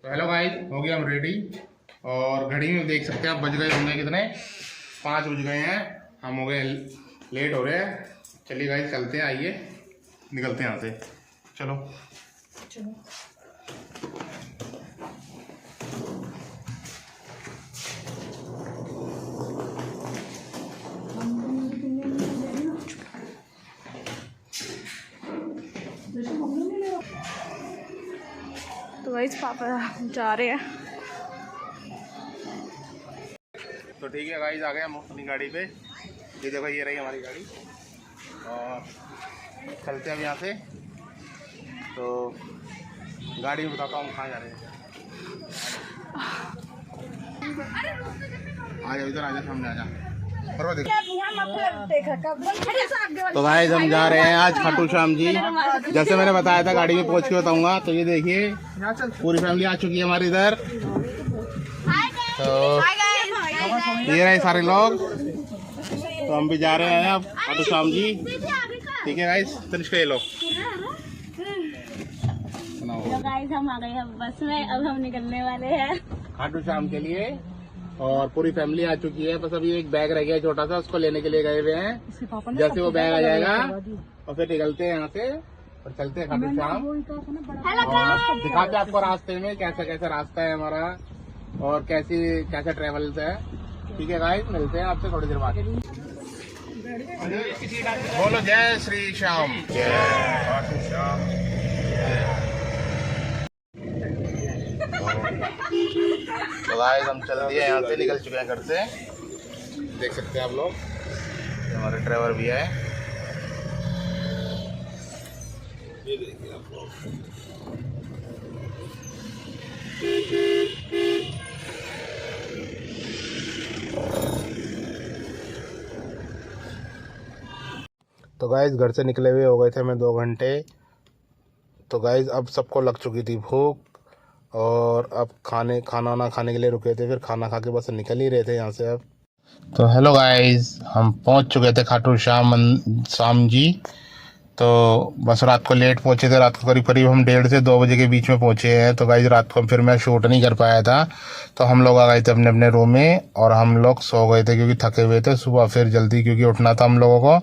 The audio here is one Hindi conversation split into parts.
तो हेलो गाइस, हो गया हम रेडी। और घड़ी में देख सकते हैं आप बज गए होंगे कितने, 5 बज गए हैं। हम हो गए लेट हो रहे हैं। चलिए गाइस चलते हैं, आइए निकलते हैं यहाँ से। चलो चलो। तो गाइस पापा जा रहे हैं। तो ठीक है गाइस, आ गए हम अपनी गाड़ी पे। ये देखो, ये रही हमारी गाड़ी और चलते हैं अब यहाँ से। तो गाड़ी में बताता हूँ कहाँ जा रहे हैं। आ जाओ इधर, आ जाओ सामने, आ जा। तो गाइस हम जा रहे हैं आज खाटू श्याम जी। जैसे मैंने बताया था गाड़ी में पहुँच के बताऊंगा। तो ये देखिए पूरी फैमिली आ चुकी है हमारी इधर। तो ये रहे सारे लोग। तो हम भी जा रहे हैं अब खाटू श्याम जी। ठीक है गाइस, तनिष्का ये लोग। तो गाइस हम आ गए हैं बस में, अब हम निकलने वाले हैं खाटू श्याम के लिए। और पूरी फैमिली आ चुकी है। बस अभी एक बैग रह गया छोटा सा, उसको लेने के लिए गए हुए हैं। जैसे वो बैग आ जाएगा और फिर निकलते हैं यहाँ से और चलते हैं खाटू श्याम। और दिखाते हैं आपको रास्ते में कैसा कैसा रास्ता है हमारा और कैसा ट्रेवल्स है। ठीक है गाइस, मिलते हैं आपसे थोड़ी देर बाद। बोलो जय श्री श्याम, जय खाटू श्याम। तो गाइस हम चल दिए यहाँ से, निकल चुके हैं घर से। देख सकते हैं आप लोग, हमारे ड्राइवर भी है। ये देखिए आप लोग। तो गाइस घर से निकले हुए हो गए थे मैं 2 घंटे। तो गाइस अब सबको लग चुकी थी भूख और अब खाना खाने के लिए रुके थे। फिर खाना खा के बस निकल ही रहे थे यहाँ से अब। तो हेलो गाइस, हम पहुँच चुके थे खाटू श्याम जी। तो बस रात को लेट पहुँचे थे। रात को करीब हम 1:30 से 2 बजे के बीच में पहुँचे हैं। तो गाइस रात को फिर मैं शूट नहीं कर पाया था। तो हम लोग आ गए थे अपने अपने रूम में और हम लोग सो गए थे क्योंकि थके हुए थे। सुबह फिर जल्दी क्योंकि उठना था हम लोगों को।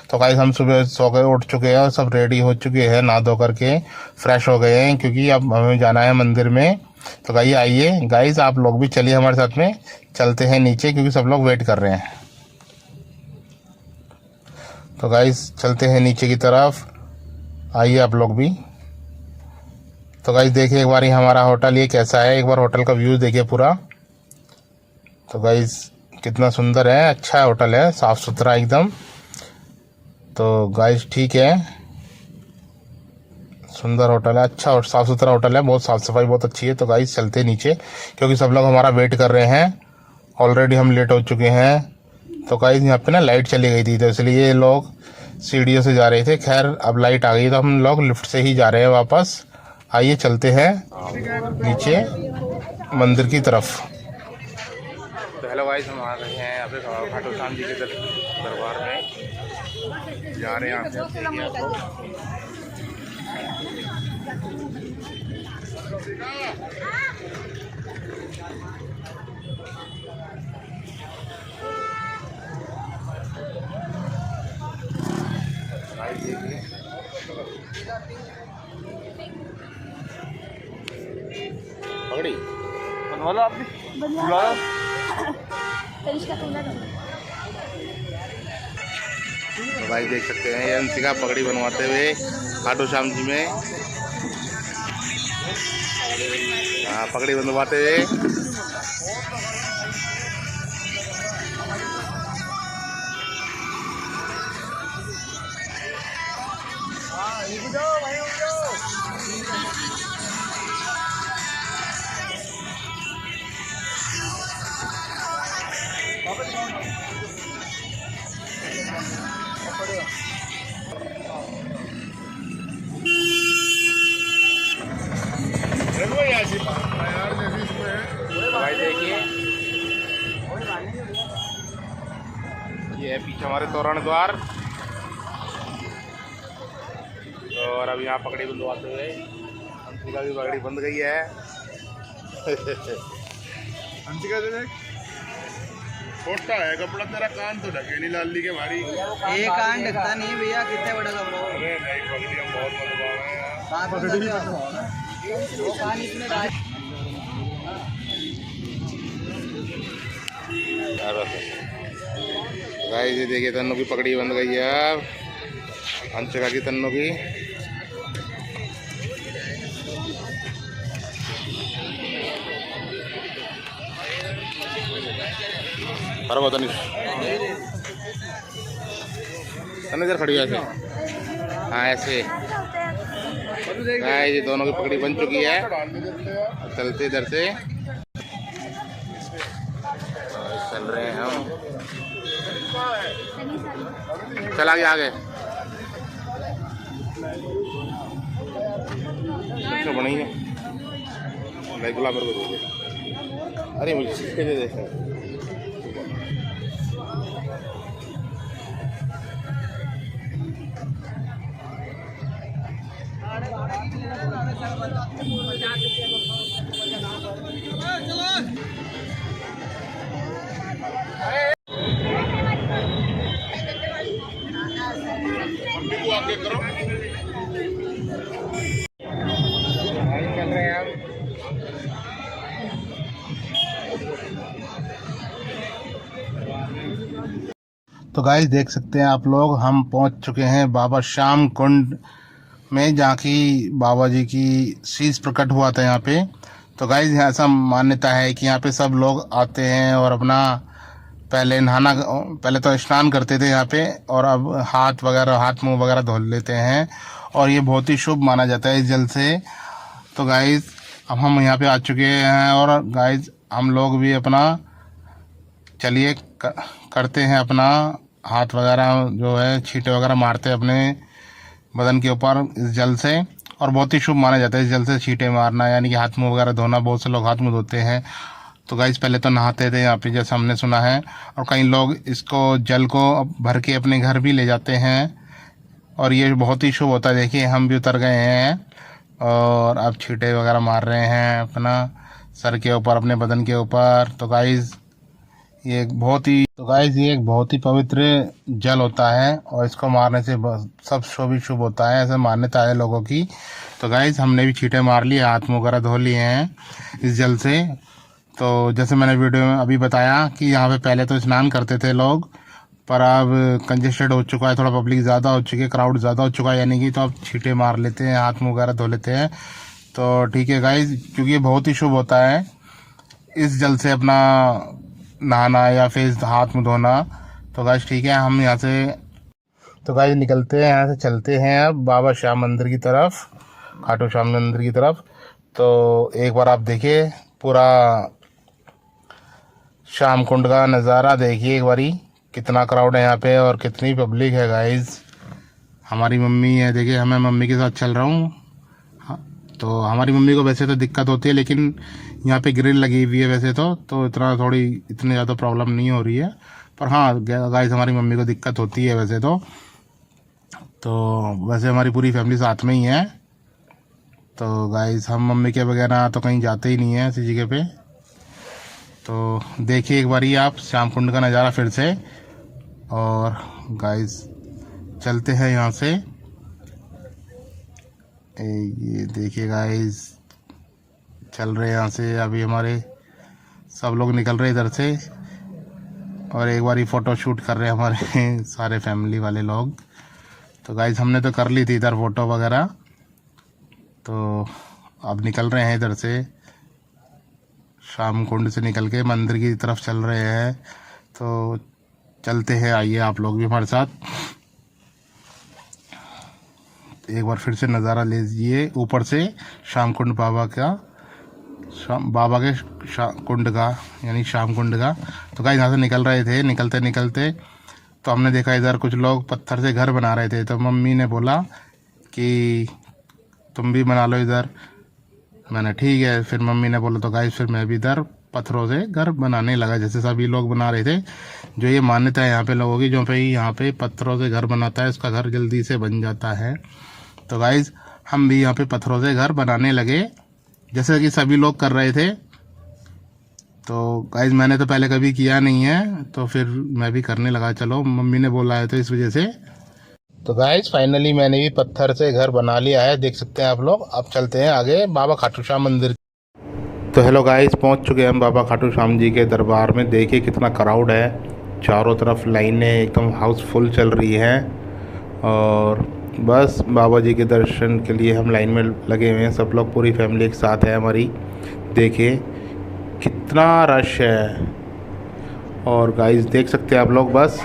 तो गाइस हम सुबह सो गए, उठ चुके हैं और सब रेडी हो चुके हैं, नहा धो करके फ्रेश हो गए हैं क्योंकि अब हमें जाना है मंदिर में। तो गाइस आइए गाइस, आप लोग भी चलिए हमारे साथ में, चलते हैं नीचे क्योंकि सब लोग वेट कर रहे हैं। तो गाइस चलते हैं नीचे की तरफ, आइए आप लोग भी। तो गाइस देखिए एक बार ही हमारा होटल ये कैसा है, एक बार होटल का व्यू देखिए पूरा। तो गाइस कितना सुंदर है, अच्छा होटल है, साफ सुथरा एकदम। तो गाइस ठीक है, सुंदर होटल है, अच्छा और साफ सुथरा होटल है, बहुत साफ सफाई बहुत अच्छी है। तो गाइस चलते नीचे क्योंकि सब लोग हमारा वेट कर रहे हैं। ऑलरेडी हम लेट हो चुके हैं। तो गाइस यहाँ पे ना लाइट चली गई थी तो इसलिए ये लोग सीढ़ियों से जा रहे थे। खैर अब लाइट आ गई तो हम लोग लिफ्ट से ही जा रहे हैं वापस। आइए चलते हैं नीचे मंदिर की तरफ। तो हेलो गाइस, हम आ रहे हैं यहाँ पे खाटू श्याम जी के दरबार में जा रहे हैं। आपको पगड़ी बनवा लो, आपने बनवा लो। तो भाई देख सकते हैं ये अंशिका पगड़ी बनवाते हुए खाटू श्याम जी में। हाँ, पगड़ी बनवाते हुए। भाई देखिए ये है पीछे हमारे तोरण द्वार। और अब यहाँ पगड़ी बंधवाते हुए अंशिका की पगड़ी बंध गई है। छोटा है कपड़ा, तेरा कान तो ढके नहीं लाली के भारी। एक कान ढकता नहीं भैया, कितने बड़ा कपड़ा। अरे नहीं, पगड़ी हम बहुत बनवाए हैं वो कान इतने गाइस। ये देखिए तन्नू की पगड़ी बंध गई है अब, अंशिका की तन्नू की। बराबर तनिष तन्नू इधर खड़ी है ऐसे, हाँ ऐसे। गाइस ये दोनों की पगड़ी बन चुकी है, चलते इधर से चल रहे हैं हम। चल आगे आगे तो बनी है नहीं, गुलाब मेरे को दे दे। अरे मुझे दे दे। आगे करो, चल रहे हैं हम। तो गाइस देख सकते हैं आप लोग, हम पहुंच चुके हैं बाबा श्याम कुंड में, जहाँ की बाबा जी की शीश प्रकट हुआ था यहाँ पे। तो गाइस यहाँ ऐसा मान्यता है कि यहाँ पे सब लोग आते हैं और अपना पहले तो स्नान करते थे यहाँ पे, और अब हाथ मुंह वगैरह धो लेते हैं, और ये बहुत ही शुभ माना जाता है इस जल से। तो गाइस अब हम यहाँ पे आ चुके हैं, और गाइस हम लोग भी अपना चलिए करते हैं अपना हाथ वगैरह जो है छींटे वगैरह मारते हैं अपने बदन के ऊपर इस जल से, और बहुत ही शुभ माना जाता है इस जल से छींटे मारना, यानी कि हाथ मुंह वगैरह धोना। बहुत से लोग हाथ मुंह धोते हैं। तो गाइस पहले तो नहाते थे यहाँ पे जैसा हमने सुना है, और कई लोग इसको जल को भर के अपने घर भी ले जाते हैं, और ये बहुत ही शुभ होता है। देखिए हम भी उतर गए हैं और अब छींटे वगैरह मार रहे हैं अपना सर के ऊपर, अपने बदन के ऊपर। तो गाइस ये एक बहुत ही पवित्र जल होता है, और इसको मारने से सब शुभ ही शुभ होता है, ऐसा मान्यता है लोगों की। तो गाइस हमने भी छींटे मार लिए, हाथ मुँह वगैरह धो लिए हैं इस जल से। तो जैसे मैंने वीडियो में अभी बताया कि यहाँ पे पहले तो स्नान करते थे लोग, पर अब कंजेस्टेड हो चुका है, थोड़ा पब्लिक ज़्यादा हो चुकी है, क्राउड ज़्यादा हो चुका है, यानी कि तो अब छींटे मार लेते हैं, हाथ मुँह वगैरह धो लेते हैं। तो ठीक है गाइस, क्योंकि ये बहुत ही शुभ होता है इस जल से अपना नहाना या फिर हाथ मुँह धोना। तो गाइस ठीक है, हम यहाँ से तो गाइस निकलते हैं, यहाँ से चलते हैं अब बाबा श्याम मंदिर की तरफ, खाटू श्याम मंदिर की तरफ। तो एक बार आप देखिए पूरा श्याम कुंड का नज़ारा देखिए एक बारी, कितना क्राउड है यहाँ पे और कितनी पब्लिक है गाइस। हमारी मम्मी है, देखिए मैं मम्मी के साथ चल रहा हूँ। तो हमारी मम्मी को वैसे तो दिक्कत होती है, लेकिन यहाँ पे ग्रिल लगी हुई है वैसे तो इतनी ज़्यादा प्रॉब्लम नहीं हो रही है। पर हाँ गाइस हमारी मम्मी को दिक्कत होती है वैसे तो वैसे हमारी पूरी फैमिली साथ में ही है। तो गाइस हम मम्मी के बगैर तो कहीं जाते ही नहीं हैं ऐसी जगह पे। तो देखिए एक बारी आप श्याम कुंड का नज़ारा फिर से। और गाइस चलते हैं यहाँ से, ये देखिए गाइस चल रहे हैं यहाँ से। अभी हमारे सब लोग निकल रहे इधर से, और एक बारी फ़ोटो शूट कर रहे हैं हमारे सारे फैमिली वाले लोग। तो गाइस हमने तो कर ली थी इधर फ़ोटो वगैरह, तो अब निकल रहे हैं इधर से, श्याम कुंड से निकल के मंदिर की तरफ चल रहे हैं। तो चलते हैं, आइए आप लोग भी हमारे साथ। एक बार फिर से नज़ारा ले लीजिए ऊपर से श्याम कुंड बाबा के कुंड का, यानी श्याम कुंड का। तो गाइस यहाँ से निकल रहे थे, निकलते निकलते तो हमने देखा इधर कुछ लोग पत्थर से घर बना रहे थे। तो मम्मी ने बोला कि तुम भी बना लो इधर। मैंने ठीक है, फिर मम्मी ने बोला तो गाइस फिर मैं भी इधर पत्थरों से घर बनाने लगा, जैसे सभी लोग बना रहे थे। जो ये मान्यता है यहाँ पे लोगों की, जो पे यहाँ पे पत्थरों से घर बनाता है उसका घर जल्दी से बन जाता है। तो गाइस हम भी यहाँ पे पत्थरों से घर बनाने लगे, जैसे कि सभी लोग कर रहे थे। तो गाइज मैंने तो पहले कभी किया नहीं है, तो फिर मैं भी करने लगा, चलो मम्मी ने बोला है तो इस वजह से। तो गाइज फाइनली मैंने भी पत्थर से घर बना लिया है, देख सकते हैं आप लोग। अब चलते हैं आगे बाबा खाटू श्याम मंदिर। तो हेलो गाइज, पहुंच चुके हैं हम बाबा खाटू श्याम जी के दरबार में। देखिए कितना क्राउड है, चारों तरफ लाइनें एकदम हाउसफुल चल रही हैं। और बस बाबा जी के दर्शन के लिए हम लाइन में लगे हुए हैं, सब लोग, पूरी फैमिली एक साथ है हमारी। देखिए कितना रश है। और गाइस देख सकते हैं आप लोग, बस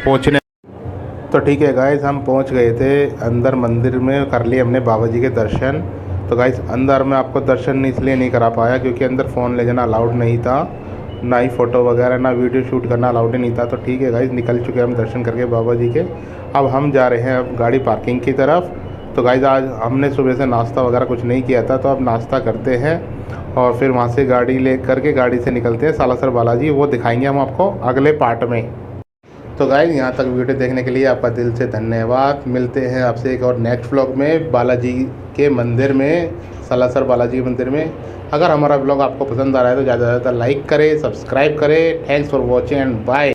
पहुंचने। तो ठीक है गाइस, हम पहुंच गए थे अंदर मंदिर में, कर लिए हमने बाबा जी के दर्शन। तो गाइस अंदर में आपको दर्शन इसलिए नहीं करा पाया क्योंकि अंदर फ़ोन ले जाना अलाउड नहीं था, ना ही फ़ोटो वगैरह ना वीडियो शूट करना अलाउड ही नहीं था। तो ठीक है गाइस, निकल चुके हम दर्शन करके बाबा जी के। अब हम जा रहे हैं अब गाड़ी पार्किंग की तरफ। तो गाइस आज हमने सुबह से नाश्ता वगैरह कुछ नहीं किया था, तो अब नाश्ता करते हैं और फिर वहाँ से गाड़ी ले करके गाड़ी से निकलते हैं सालासर बालाजी। वो दिखाएंगे हम आपको अगले पार्ट में। तो गाइस यहाँ तक वीडियो देखने के लिए आपका दिल से धन्यवाद। मिलते हैं आपसे एक और नेक्स्ट व्लॉग में बालाजी के मंदिर में, सालासर बालाजी के मंदिर में। अगर हमारा व्लॉग आपको पसंद आ रहा है तो ज़्यादा से ज़्यादा लाइक करें, सब्सक्राइब करें। Thanks for watching and bye.